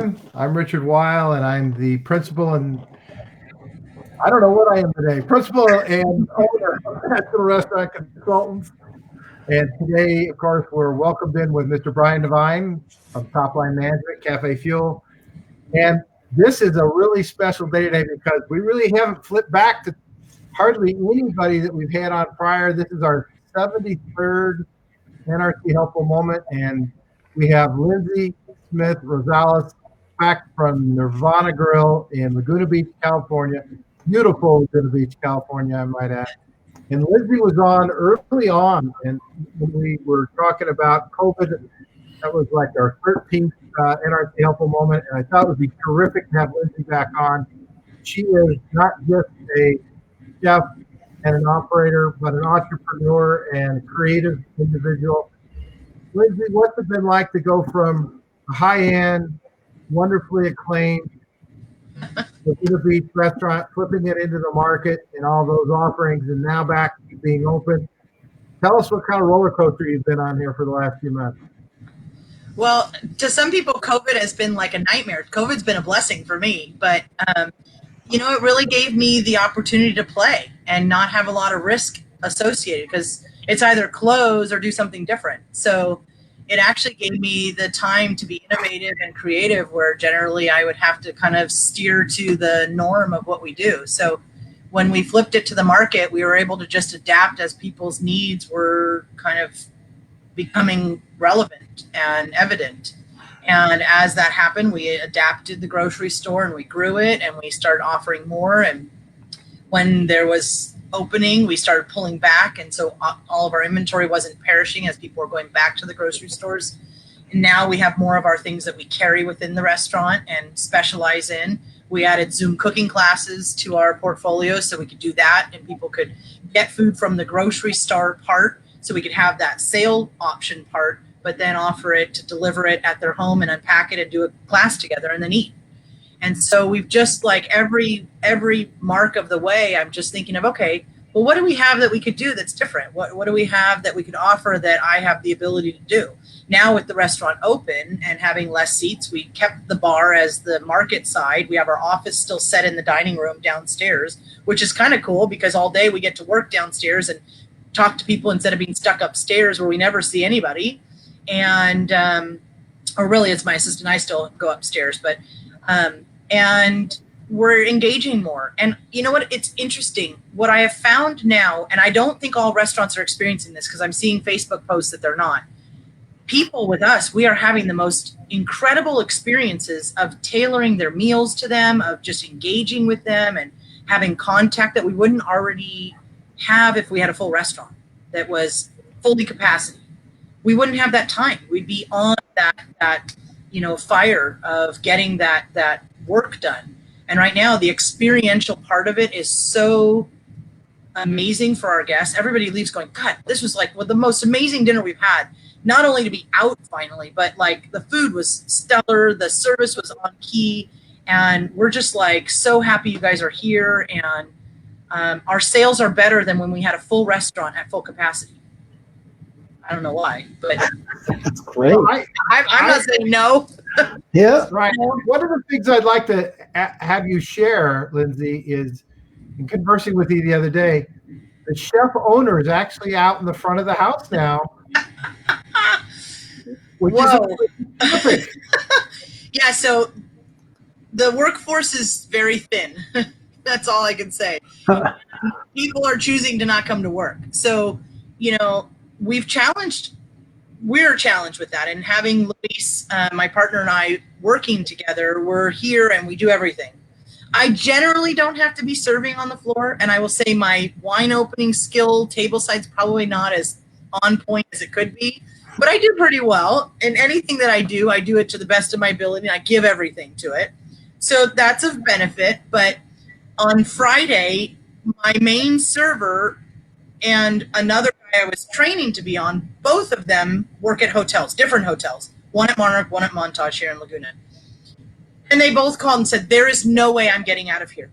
everyone. I'm Richard Weil, and I'm the principal and I don't know what I am today. Principal and owner of National Restaurant Consultants. And today, of course, we're welcomed in with Mr. Brian Devine of Top Line Management, Cafe Fuel. And this is a really special day today because we really haven't flipped back to hardly anybody that we've had on prior. This is our 73rd NRC Helpful Moment, and we have Lindsay Smith Rosales back from Nirvana Grill in Laguna Beach, California. Beautiful Laguna Beach, California, I might add. And Lindsay was on early on, and when we were talking about COVID, that was like our 13th NRC Helpful Moment, and I thought it would be terrific to have Lindsay back on. She is not just a chef and an operator, but an entrepreneur and creative individual. Lindsay, what's it been like to go from a high-end, wonderfully acclaimed Laguna Beach restaurant, flipping it into the market and all those offerings, and now back to being open? Tell us what kind of roller coaster you've been on here for the last few months. Well, to some people, COVID has been like a nightmare. COVID's been a blessing for me, but it really gave me the opportunity to play and not have a lot of risk associated, because it's either close or do something different. So it actually gave me the time to be innovative and creative, where generally I would have to kind of steer to the norm of what we do. So when we flipped it to the market, we were able to just adapt as people's needs were kind of becoming relevant and evident. And as that happened, we adapted the grocery store and we grew it and we started offering more. And when there was opening, we started pulling back. And so all of our inventory wasn't perishing as people were going back to the grocery stores. And now we have more of our things that we carry within the restaurant and specialize in. We added Zoom cooking classes to our portfolio so we could do that, and people could get food from the grocery store part, so we could have that sale option part, but then offer it to deliver it at their home and unpack it and do a class together and then eat. And so we've just, like, every mark of the way, I'm just thinking of, okay, well, what do we have that we could do that's different? What do we have that we could offer that I have the ability to do? Now with the restaurant open and having less seats, we kept the bar as the market side. We have our office still set in the dining room downstairs, which is kind of cool because all day we get to work downstairs and talk to people instead of being stuck upstairs where we never see anybody. And, or really it's my assistant, I still go upstairs, but, and we're engaging more. And you know what, it's interesting. What I have found now, and I don't think all restaurants are experiencing this because I'm seeing Facebook posts that they're not. People with us, we are having the most incredible experiences of tailoring their meals to them, of just engaging with them and having contact that we wouldn't already have if we had a full restaurant that was fully capacity. We wouldn't have that time. We'd be on that fire of getting that work done. And right now, the experiential part of it is so amazing for our guests. Everybody leaves going, God, this was like the most amazing dinner we've had. Not only to be out finally, but like the food was stellar, the service was on key, and we're just like so happy you guys are here. And our sales are better than when we had a full restaurant at full capacity. I don't know why, but that's great. I'm not saying no. Yeah, right. One of the things I'd like to have you share, Lindsay, is in conversing with you the other day, the chef owner is actually out in the front of the house now. Whoa. Yeah, so the workforce is very thin. That's all I can say. People are choosing to not come to work. So, we're challenged with that. And having Luis, my partner, and I working together, we're here and we do everything. I generally don't have to be serving on the floor. And I will say my wine opening skill, table side's probably not as on point as it could be. But I do pretty well. And anything that I do it to the best of my ability. And I give everything to it. So that's a benefit. But on Friday, my main server and another guy I was training to be on, both of them work at hotels, different hotels. One at Monarch, one at Montage here in Laguna. And they both called and said, there is no way I'm getting out of here.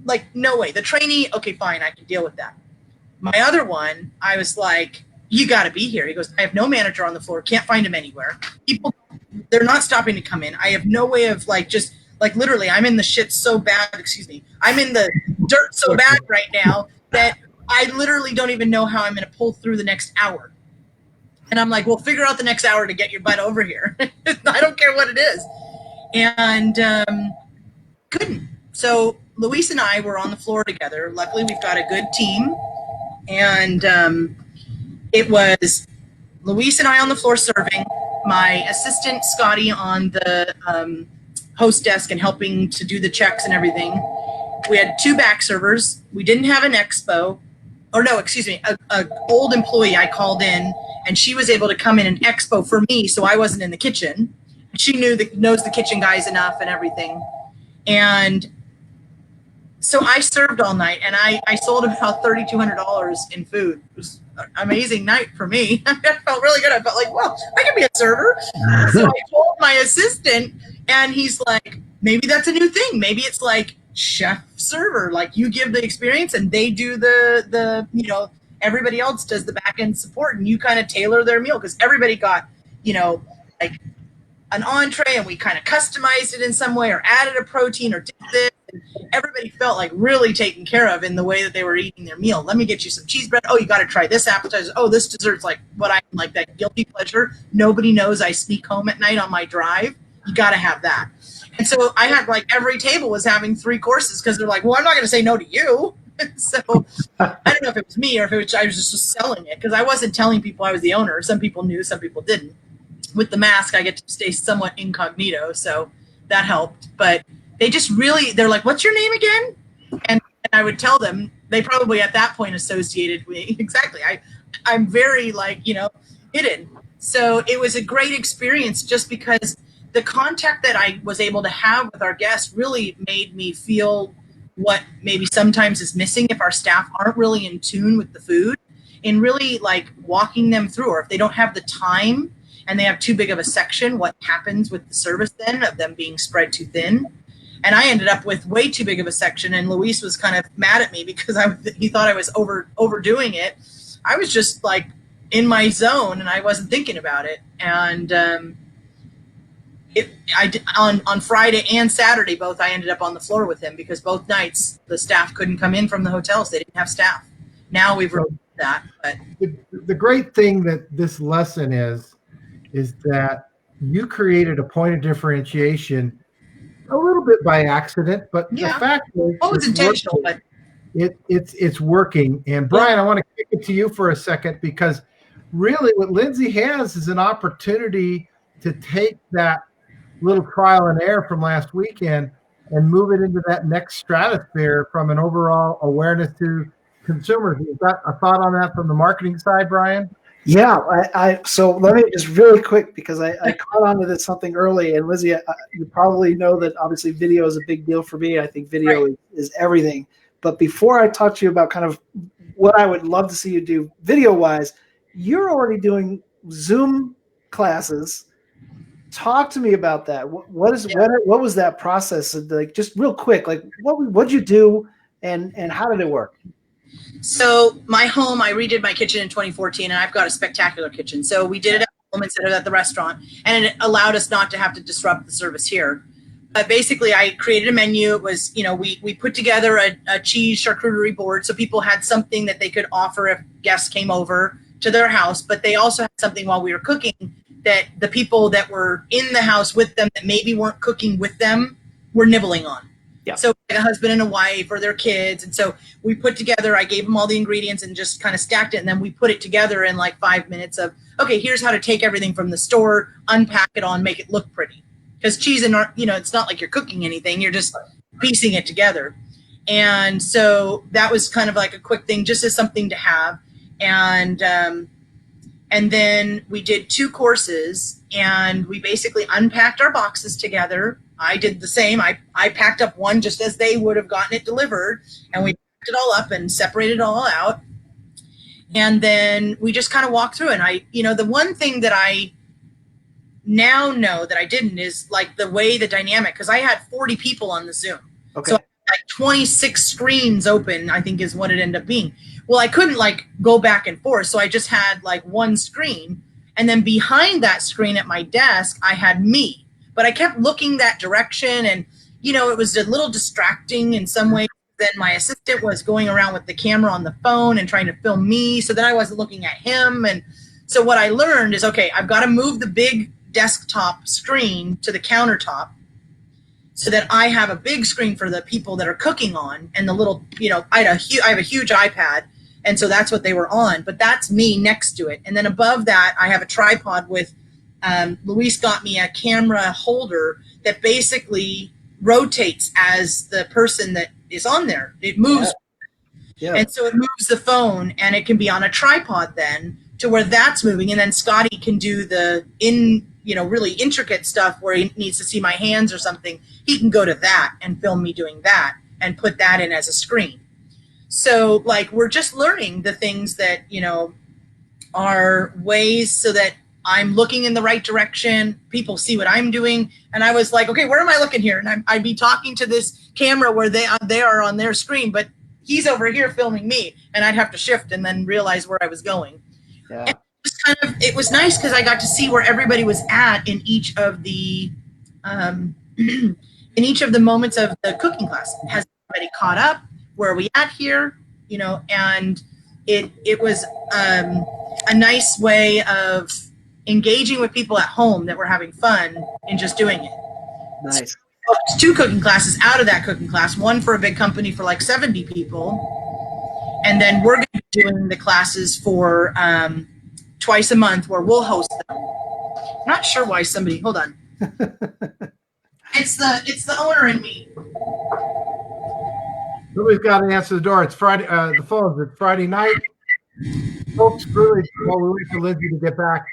Like, no way. The trainee, okay, fine, I can deal with that. My other one, I was like, you got to be here. He goes, I have no manager on the floor, can't find him anywhere. People they're not stopping to come in. I have no way of like, just like literally, I'm in the shit so bad, excuse me, I'm in the dirt so bad right now that I literally don't even know how I'm going to pull through the next hour. And I'm like, well, figure out the next hour to get your butt over here. I don't care what it is. And couldn't. So Luis and I were on the floor together. Luckily, we've got a good team. And it was Luis and I on the floor serving, my assistant Scotty on the host desk and helping to do the checks and everything. We had 2 back servers. We didn't have an expo. Or no, excuse me, a old employee I called in, and she was able to come in and expo for me, so I wasn't in the kitchen. She knows the kitchen guys enough and everything. And so I served all night, and I sold about $3,200 in food. It was an amazing night for me. I felt really good. I felt like, well, I can be a server. So I told my assistant, and he's like, maybe that's a new thing. Maybe it's like chef server, like you give the experience and they do the you know, everybody else does the back end support, and you kind of tailor their meal, because everybody got, you know, like an entree, and we kind of customized it in some way or added a protein or did this. And everybody felt like really taken care of in the way that they were eating their meal. Let me get you some cheese bread. Oh, you got to try this appetizer. Oh, this dessert's like what I like, that guilty pleasure. Nobody knows I sneak home at night on my drive. You got to have that. And so I had like every table was having 3 courses, because they're like, well, I'm not going to say no to you. So I don't know if it was me or if it was, I was just selling it, because I wasn't telling people I was the owner. Some people knew, some people didn't. With the mask, I get to stay somewhat incognito, so that helped. But they just really, they're like, what's your name again? And I would tell them. They probably at that point associated me. Exactly. I'm very like, you know, hidden. So it was a great experience, just because the contact that I was able to have with our guests really made me feel what maybe sometimes is missing if our staff aren't really in tune with the food, and really like walking them through, or if they don't have the time and they have too big of a section, what happens with the service then of them being spread too thin. And I ended up with way too big of a section, and Luis was kind of mad at me because he thought I was overdoing it. I was just like in my zone, and I wasn't thinking about it. And on Friday and Saturday, both, I ended up on the floor with him, because both nights the staff couldn't come in from the hotels. They didn't have staff. Now we've removed that. But the great thing that this lesson is that you created a point of differentiation a little bit by accident, but the fact is, it's intentional, but it's working. And Brian, I want to kick it to you for a second, because really what Lindsay has is an opportunity to take that little trial and error from last weekend and move it into that next stratosphere from an overall awareness to consumers. You got a thought on that from the marketing side, Brian? Yeah, so let me just really quick, because I caught on to this something early, and Lizzie, you probably know that obviously video is a big deal for me. I think video is everything. But before I talk to you about kind of what I would love to see you do video-wise, you're already doing Zoom classes. Talk to me about that. What was that process? Like, just real quick, like what'd you do, and how did it work? So my home, I redid my kitchen in 2014, and I've got a spectacular kitchen. So we did it at home instead of at the restaurant, and it allowed us not to have to disrupt the service here. But basically, I created a menu. It was, you know, we put together a cheese charcuterie board, so people had something that they could offer if guests came over to their house. But they also had something while we were cooking that the people that were in the house with them that maybe weren't cooking with them were nibbling on. Yeah. So like a husband and a wife or their kids. And so we put together, I gave them all the ingredients and just kind of stacked it. And then we put it together in like 5 minutes of, okay, here's how to take everything from the store, unpack it all, and make it look pretty. Because cheese and, you know, it's not like you're cooking anything. You're just piecing it together. And so that was kind of like a quick thing, just as something to have. And then we did 2 courses, and we basically unpacked our boxes together. I did the same. I packed up one just as they would have gotten it delivered, and we packed it all up and separated it all out. And then we just kind of walked through. And the one thing that I now know that I didn't is like the way the dynamic, because I had 40 people on the Zoom. Okay. So like 26 screens open, I think is what it ended up being. Well, I couldn't like go back and forth. So I just had like one screen, And then behind that screen at my desk, I had me, but I kept looking that direction, and it was a little distracting in some ways. Then my assistant was going around with the camera on the phone and trying to film me, so then I wasn't looking at him. And so what I learned is, okay, I've got to move the big desktop screen to the countertop so that I have a big screen for the people that are cooking on, and the little, I have a huge iPad, and so that's what they were on, but that's me next to it. And then above that, I have a tripod with, Luis got me a camera holder that basically rotates as the person that is on there. It moves. Yeah. And so it moves the phone, and it can be on a tripod then to where that's moving. And then Scotty can do the really intricate stuff where he needs to see my hands or something. He can go to that and film me doing that and put that in as a screen. So we're just learning the things that, are ways so that I'm looking in the right direction. People see what I'm doing. And I was like, okay, where am I looking here? And I'd be talking to this camera where they are on their screen, but he's over here filming me, and I'd have to shift and then realize where I was going. Yeah. And it was nice because I got to see where everybody was at in each of the moments of the cooking class. Has everybody caught up? Where are we at here? And it was a nice way of engaging with people at home that were having fun and just doing it. Nice. So, 2 cooking classes out of that cooking class, one for a big company for 70 people. And then we're going to be doing the classes for twice a month where we'll host them. I'm not sure why somebody, hold on. It's the owner in me. Somebody's got to answer the door. It's Friday. The phones. It's Friday night. Folks, really, while we wait for Lindsay to get back,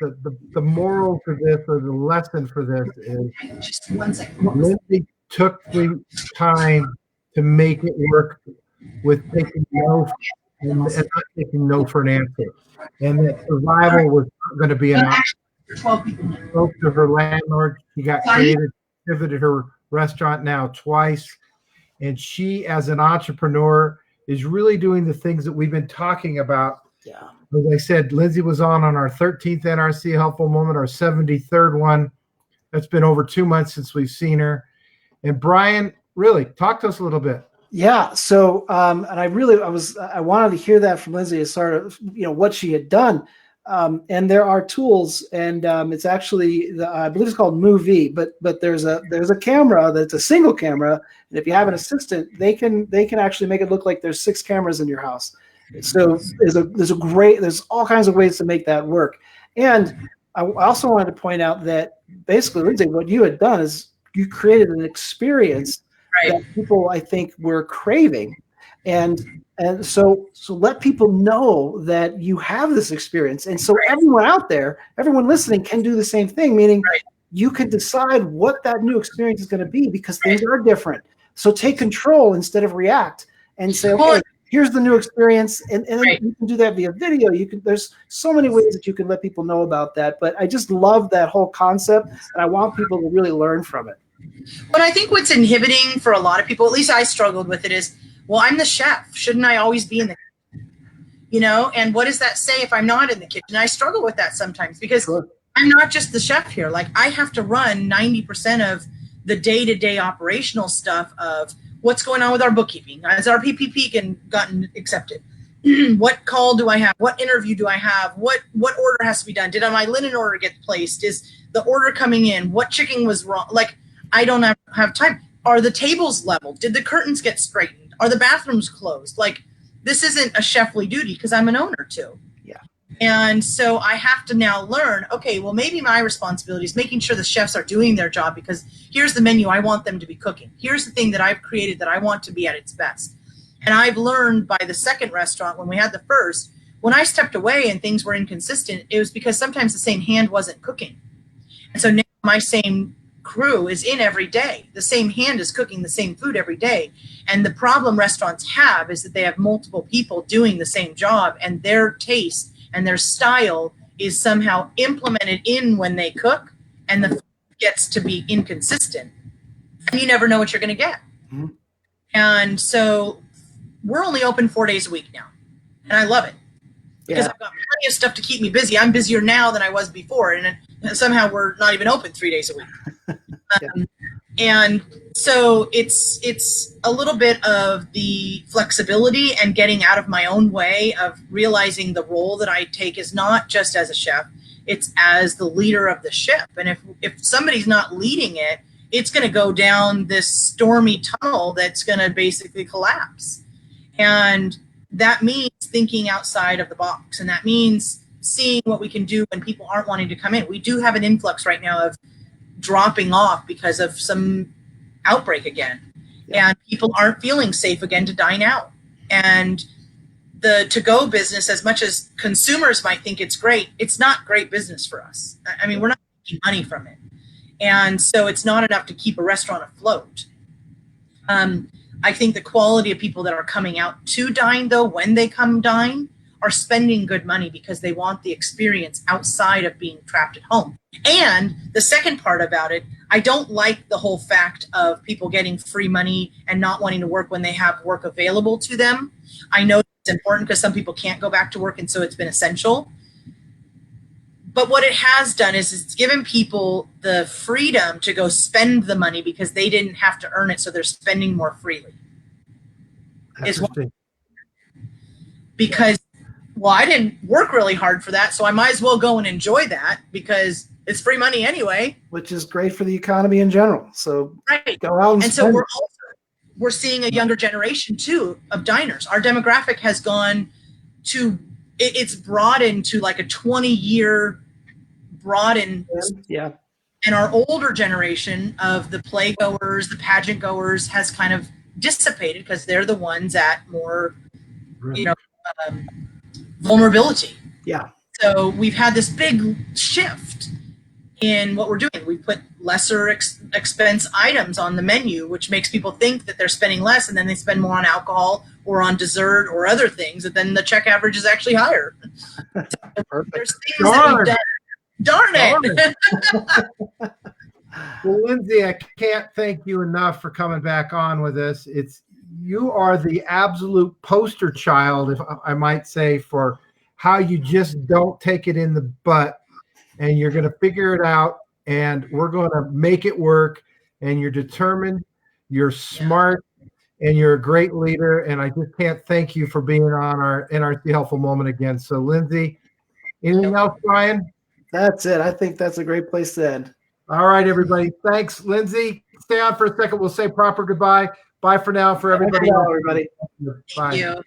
the moral for this, or the lesson for this, is just 1 second. Lindsay took the time to make it work with taking no and not taking no for an answer, and that survival was going to be an option. 12 people. Spoke to her landlord. She got creative, pivoted her restaurant now twice, and she, as an entrepreneur, is really doing the things that we've been talking about. Yeah. As I said, Lindsay was on our 13th NRC Helpful Moment, our 73rd one. That's been over 2 months since we've seen her. And Brian, really, talk to us a little bit. Yeah. So, and I wanted to hear that from Lindsay as sort of, what she had done. And there are tools, and it's actually, I believe it's called Movie, but there's a camera that's a single camera. And if you have an assistant, they can actually make it look like there's 6 cameras in your house. So there's all kinds of ways to make that work. And I also wanted to point out that basically, Lindsay, what you had done is you created an experience that people, I think, were craving. And so let people know that you have this experience. And so everyone out there, everyone listening can do the same thing, meaning you can decide what that new experience is going to be, because things are different. So take control instead of react, and say, okay, here's the new experience. And then you can do that via video. There's so many ways that you can let people know about that. But I just love that whole concept, and I want people to really learn from it. But I think what's inhibiting for a lot of people, at least I struggled with it, is, well, I'm the chef. Shouldn't I always be in the kitchen? And what does that say if I'm not in the kitchen? I struggle with that sometimes, because I'm not just the chef here. I have to run 90% of the day-to-day operational stuff of what's going on with our bookkeeping. Has our PPP gotten accepted? What call do I have? What interview do I have? What order has to be done? Did my linen order get placed? Is the order coming in? What chicken was wrong? I don't have time. Are the tables leveled? Did the curtains get straightened? Are the bathrooms closed? This isn't a chefly duty, because I'm an owner too. Yeah. And so I have to now learn, okay, well, maybe my responsibility is making sure the chefs are doing their job, because here's the menu I want them to be cooking. Here's the thing that I've created that I want to be at its best. And I've learned by the second restaurant, when we had the first, when I stepped away and things were inconsistent, it was because sometimes the same hand wasn't cooking. And so now my same crew is in every day. The same hand is cooking the same food every day. And the problem restaurants have is that they have multiple people doing the same job, and their taste and their style is somehow implemented in when they cook, and the food gets to be inconsistent. And you never know what you're going to get. Mm-hmm. And so we're only open 4 days a week now, and I love it. because I've got plenty of stuff to keep me busy. I'm busier now than I was before, and somehow we're not even open 3 days a week. And so it's a little bit of the flexibility and getting out of my own way of realizing the role that I take is not just as a chef, it's as the leader of the ship. And if somebody's not leading it, it's going to go down this stormy tunnel that's going to basically collapse. And that means thinking outside of the box. And that means seeing what we can do when people aren't wanting to come in. We do have an influx right now of dropping off because of some outbreak again. And people aren't feeling safe again to dine out. And the to-go business, as much as consumers might think it's great, it's not great business for us. I mean, we're not making money from it. And so it's not enough to keep a restaurant afloat. I think the quality of people that are coming out to dine, though, when they come dine, are spending good money because they want the experience outside of being trapped at home. And the second part about it, I don't like the whole fact of people getting free money and not wanting to work when they have work available to them. I know it's important because some people can't go back to work, and so it's been essential. But what it has done is it's given people the freedom to go spend the money because they didn't have to earn it, so they're spending more freely. Because, well, I didn't work really hard for that, so I might as well go and enjoy that because it's free money anyway. Which is great for the economy in general. So go out and spend. So we're seeing a younger generation too of diners. Our demographic has gone to it's broadened to like a 20-year broadened. Yeah. And our older generation of the playgoers, the pageant goers, has kind of dissipated because they're the ones at more, vulnerability. Yeah. So we've had this big shift in what we're doing. We put lesser expense items on the menu, which makes people think that they're spending less, and then they spend more on alcohol or on dessert or other things, and then the check average is actually higher. Perfect. There's things that we've done. Darn it. Well, Lindsay, I can't thank you enough for coming back on with us. You are the absolute poster child, if I might say, for how you just don't take it in the butt, and you're going to figure it out, and we're going to make it work, and you're determined, you're smart, and you're a great leader, and I just can't thank you for being on our NRC Helpful Moment again. So, Lindsay, anything else, Brian? That's it. I think that's a great place to end. All right, everybody. Thanks, Lindsay. Stay on for a second. We'll say proper goodbye. Bye for now for everybody. Bye, everybody. Bye. Thank you.